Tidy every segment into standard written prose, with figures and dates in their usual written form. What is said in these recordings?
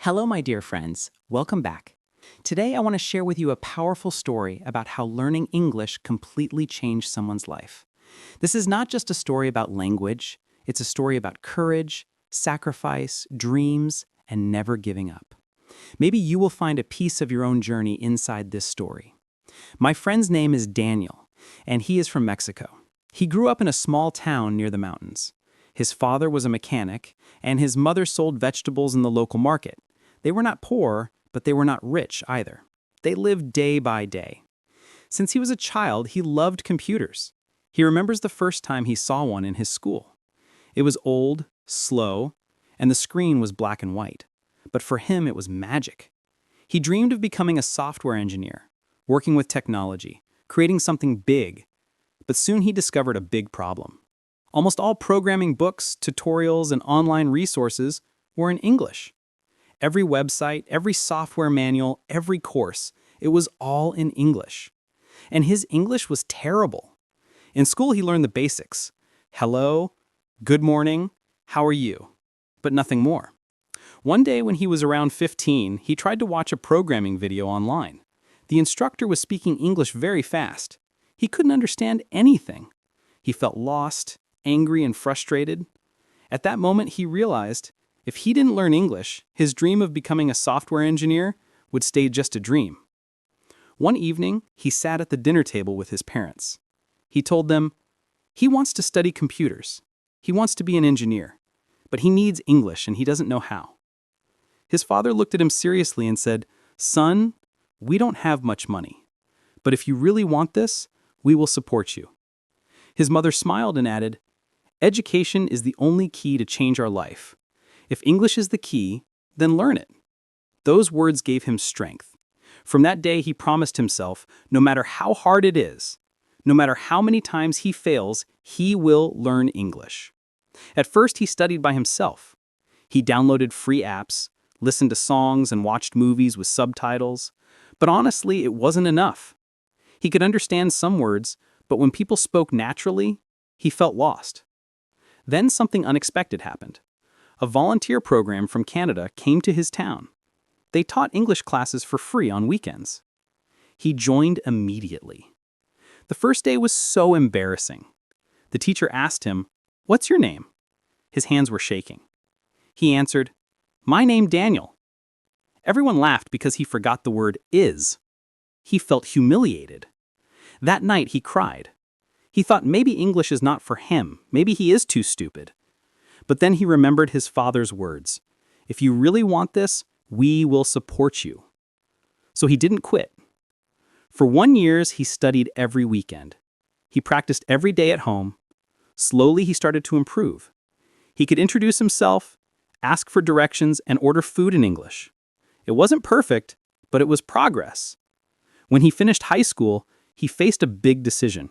Hello, my dear friends. Welcome back. Today, I want to share with you a powerful story about how learning English completely changed someone's life. This is not just a story about language, it's a story about courage, sacrifice, dreams, and never giving up. Maybe you will find a piece of your own journey inside this story. My friend's name is Daniel, and he is from Mexico. He grew up in a small town near the mountains. His father was a mechanic, and his mother sold vegetables in the local market. They were not poor, but they were not rich either. They lived day by day. Since he was a child, he loved computers. He remembers the first time he saw one in his school. It was old, slow, and the screen was black and white. But for him, it was magic. He dreamed of becoming a software engineer, working with technology, creating something big. But soon he discovered a big problem. Almost all programming books, tutorials, and online resources were in English. Every website, every software manual, every course, it was all in English. And his English was terrible. In school, he learned the basics. Hello, good morning, how are you? But nothing more. One day when he was around 15, he tried to watch a programming video online. The instructor was speaking English very fast. He couldn't understand anything. He felt lost, angry, and frustrated. At that moment, he realized if he didn't learn English, his dream of becoming a software engineer would stay just a dream. One evening, he sat at the dinner table with his parents. He told them, he wants to study computers. He wants to be an engineer, but he needs English and he doesn't know how. His father looked at him seriously and said, "Son, we don't have much money, but if you really want this, we will support you." His mother smiled and added, "Education is the only key to change our life. If English is the key, then learn it." Those words gave him strength. From that day, he promised himself, no matter how hard it is, no matter how many times he fails, he will learn English. At first, he studied by himself. He downloaded free apps, listened to songs, and watched movies with subtitles. But honestly, it wasn't enough. He could understand some words, but when people spoke naturally, he felt lost. Then something unexpected happened. A volunteer program from Canada came to his town. They taught English classes for free on weekends. He joined immediately. The first day was so embarrassing. The teacher asked him, "What's your name?" His hands were shaking. He answered, "My name Daniel." Everyone laughed because he forgot the word is. He felt humiliated. That night he cried. He thought maybe English is not for him, maybe he is too stupid. But then he remembered his father's words. If you really want this, we will support you. So he didn't quit. For 1 year, he studied every weekend. He practiced every day at home. Slowly, he started to improve. He could introduce himself, ask for directions, and order food in English. It wasn't perfect, but it was progress. When he finished high school, he faced a big decision.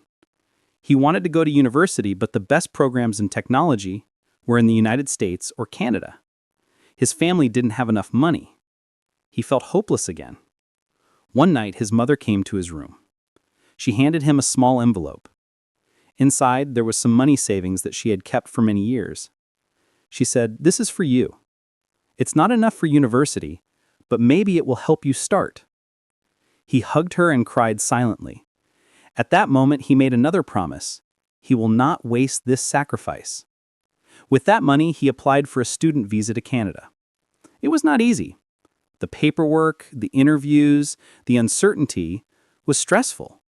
He wanted to go to university, but the best programs in technology were in the United States or Canada. His family didn't have enough money. He felt hopeless again. One night, his mother came to his room. She handed him a small envelope. Inside, there was some money savings that she had kept for many years. She said, "This is for you. It's not enough for university, but maybe it will help you start." He hugged her and cried silently. At that moment, he made another promise. He will not waste this sacrifice. With that money, he applied for a student visa to Canada. It was not easy. The paperwork, the interviews, the uncertainty was stressful.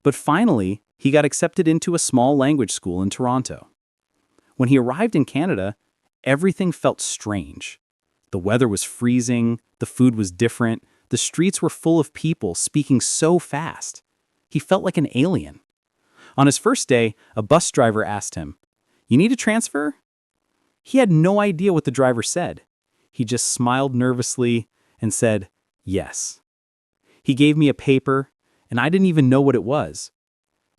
But finally, he got accepted into a small language school in Toronto. When he arrived in Canada, everything felt strange. The weather was freezing, the food was different, the streets were full of people speaking so fast. He felt like an alien. On his first day, a bus driver asked him, "You need a transfer?" He had no idea what the driver said. He just smiled nervously and said, "Yes." He gave me a paper, and I didn't even know what it was.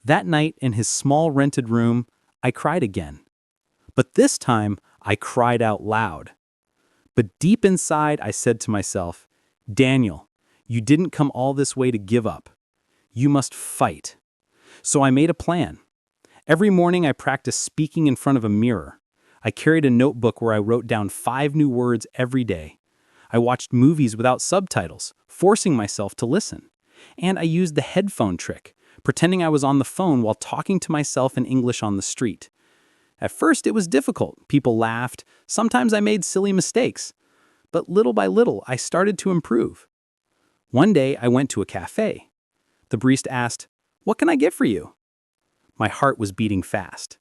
That night, in his small rented room, I cried again. But this time, I cried out loud. But deep inside, I said to myself, "Daniel, you didn't come all this way to give up. You must fight." So I made a plan. Every morning, I practiced speaking in front of a mirror. I carried a notebook where I wrote down 5 new words every day. I watched movies without subtitles, forcing myself to listen. And I used the headphone trick, pretending I was on the phone while talking to myself in English on the street. At first, it was difficult. People laughed. Sometimes I made silly mistakes. But little by little, I started to improve. One day, I went to a cafe. The barista asked, "What can I get for you?" My heart was beating fast.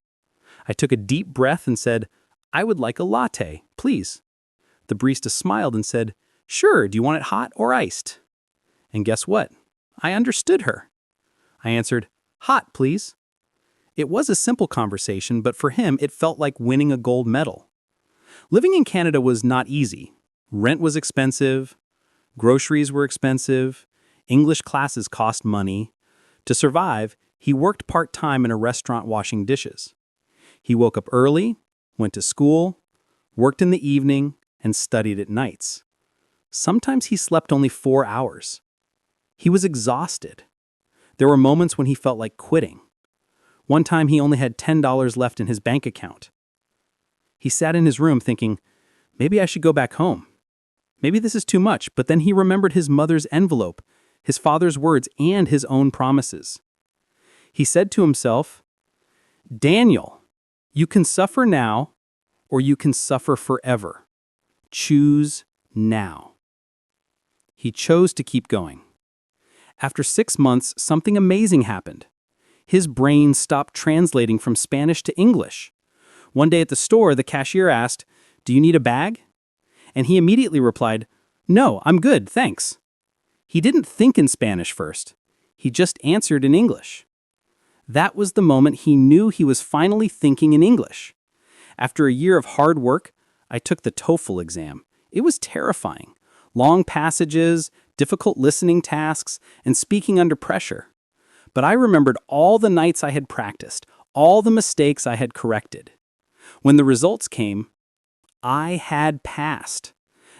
I took a deep breath and said, "I would like a latte, please." The barista smiled and said, "Sure, do you want it hot or iced?" And guess what? I understood her. I answered, "Hot, please." It was a simple conversation, but for him, it felt like winning a gold medal. Living in Canada was not easy. Rent was expensive. Groceries were expensive. English classes cost money. To survive, he worked part-time in a restaurant washing dishes. He woke up early, went to school, worked in the evening, and studied at nights. Sometimes he slept only 4 hours. He was exhausted. There were moments when he felt like quitting. One time he only had $10 left in his bank account. He sat in his room thinking, maybe I should go back home. Maybe this is too much, but then he remembered his mother's envelope, his father's words, and his own promises. He said to himself, "Daniel, you can suffer now, or you can suffer forever. Choose now." He chose to keep going. After 6 months, something amazing happened. His brain stopped translating from Spanish to English. One day at the store, the cashier asked, "Do you need a bag?" And he immediately replied, "No, I'm good, thanks." He didn't think in Spanish first. He just answered in English. That was the moment he knew he was finally thinking in English. After a year of hard work, I took the TOEFL exam. It was terrifying. Long passages, difficult listening tasks, and speaking under pressure. But I remembered all the nights I had practiced, all the mistakes I had corrected. When the results came, I had passed.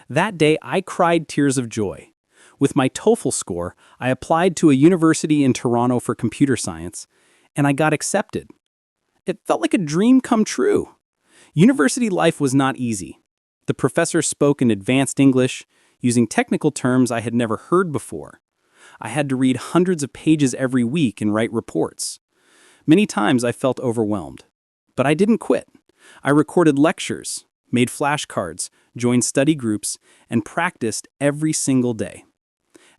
That day, I cried tears of joy. With my TOEFL score, I applied to a university in Toronto for computer science, and I got accepted. It felt like a dream come true. University life was not easy. The professor spoke in advanced English, using technical terms I had never heard before. I had to read hundreds of pages every week and write reports. Many times I felt overwhelmed. But I didn't quit. I recorded lectures, made flashcards, joined study groups, and practiced every single day.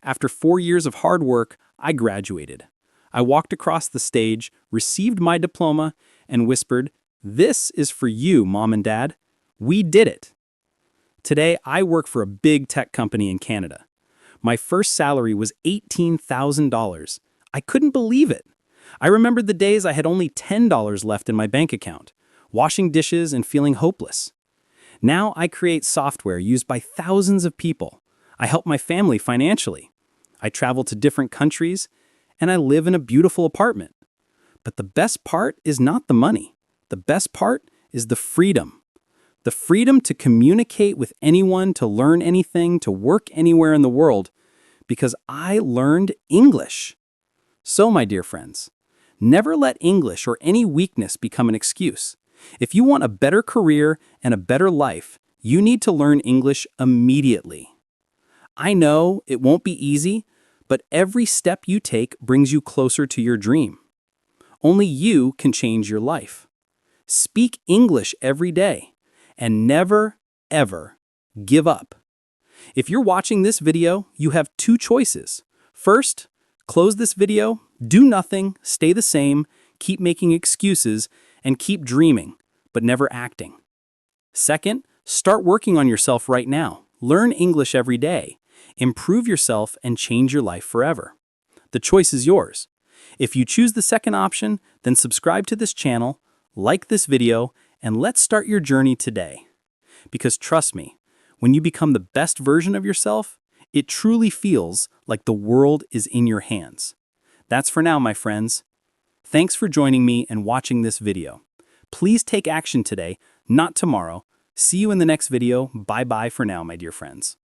After 4 years of hard work, I graduated. I walked across the stage, received my diploma, and whispered, "This is for you, Mom and Dad. We did it." Today, I work for a big tech company in Canada. My first salary was $18,000. I couldn't believe it. I remembered the days I had only $10 left in my bank account, washing dishes and feeling hopeless. Now I create software used by thousands of people. I help my family financially. I travel to different countries, and I live in a beautiful apartment. But the best part is not the money. The best part is the freedom. The freedom to communicate with anyone, to learn anything, to work anywhere in the world, because I learned English. So, my dear friends, never let English or any weakness become an excuse. If you want a better career and a better life, you need to learn English immediately. I know it won't be easy, but every step you take brings you closer to your dream. Only you can change your life. Speak English every day, and never, ever give up. If you're watching this video, you have 2 choices. First, close this video, do nothing, stay the same, keep making excuses, and keep dreaming, but never acting. Second, start working on yourself right now. Learn English every day. Improve yourself and change your life forever. The choice is yours. If you choose the second option, then subscribe to this channel, like this video, and let's start your journey today. Because trust me, when you become the best version of yourself, it truly feels like the world is in your hands. That's for now, my friends. Thanks for joining me and watching this video. Please take action today, not tomorrow. See you in the next video. Bye-bye for now, my dear friends.